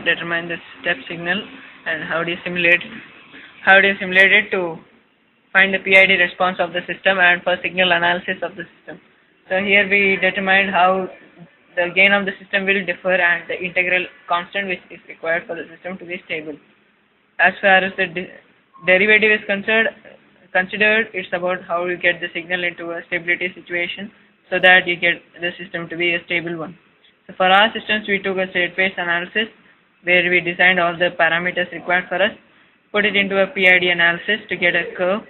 determine the step signal and how do you simulate it to find the PID response of the system and for signal analysis of the system. So here we determined how the gain of the system will differ and the integral constant which is required for the system to be stable. As far as the derivative is considered, it's about how you get the signal into a stability situation so that you get the system to be a stable one. So for our systems, we took a state space analysis where we designed all the parameters required for us, put it into a PID analysis to get a curve,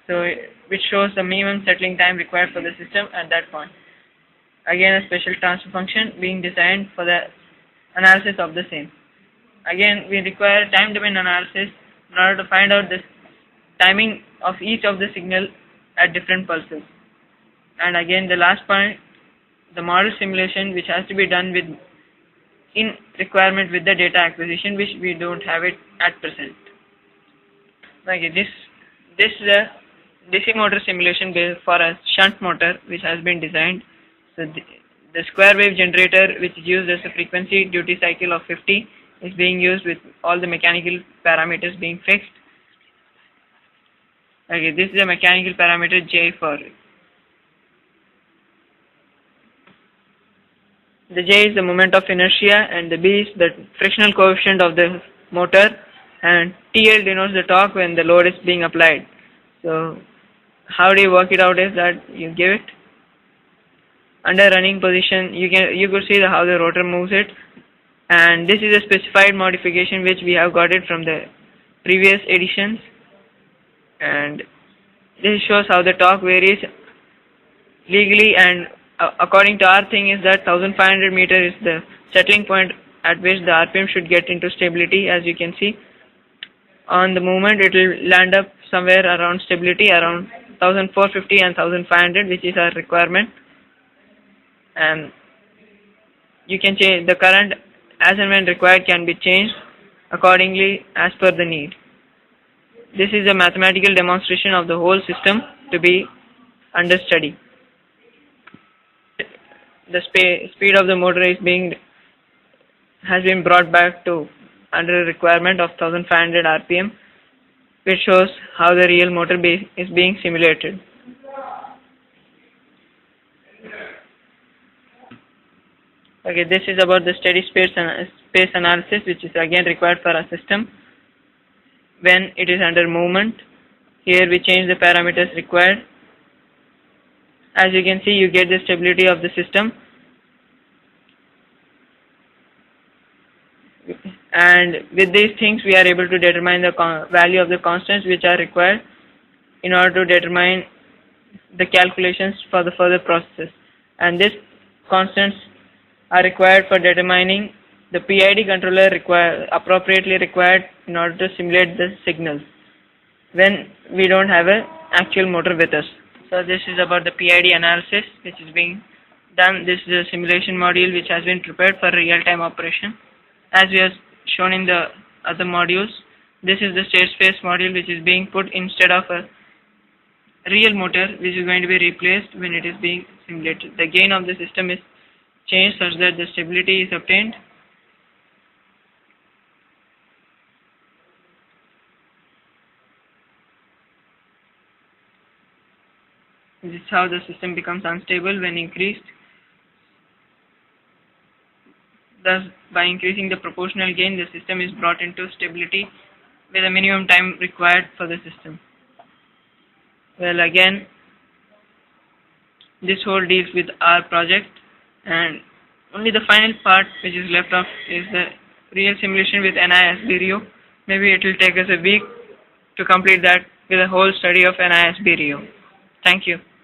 so which shows the minimum settling time required for the system at that point. Again, a special transfer function being designed for the analysis of the same. Again, we require time domain analysis in order to find out the timing of each of the signal at different pulses. And again, the last point, the model simulation, which has to be done with in requirement with the data acquisition, which we don't have it at present. Okay, this is a DC motor simulation based for a shunt motor which has been designed. So the square wave generator, which is used as a frequency duty cycle of 50, is being used with all the mechanical parameters being fixed. Okay, this is a mechanical parameter J for it. The J is the moment of inertia and the B is the frictional coefficient of the motor, and TL denotes the torque when the load is being applied. So how do you work it out is that you give it under running position. You could see how the rotor moves it, and this is a specified modification which we have got it from the previous editions, and this shows how the torque varies legally, and according to our thing is that 1500 meter is the settling point at which the RPM should get into stability. As you can see on the movement, it will land up somewhere around stability around 1450 and 1500, which is our requirement, and you can change the current as and when required, can be changed accordingly as per the need. This is a mathematical demonstration of the whole system to be under study. The speed of the motor has been brought back to under a requirement of 1500 RPM, which shows how the real motor is being simulated. Okay, this is about the steady space analysis, which is again required for a system when it is under movement. Here we change the parameters required. As you can see, you get the stability of the system, and with these things we are able to determine the value of the constants which are required in order to determine the calculations for the further processes, and these constants are required for determining the PID controller appropriately required in order to simulate the signals when we don't have an actual motor with us. So this is about the PID analysis which is being done. This is a simulation module which has been prepared for real-time operation. As we have shown in the other modules, this is the state space module which is being put instead of a real motor, which is going to be replaced when it is being simulated. The gain of the system is changed such that the stability is obtained. This is how the system becomes unstable when increased. Thus, by increasing the proportional gain, the system is brought into stability with a minimum time required for the system. Well, again, this whole deals with our project, and only the final part which is left off is the real simulation with NISB-RIO. Maybe it will take us a week to complete that with a whole study of NISB-RIO. Thank you.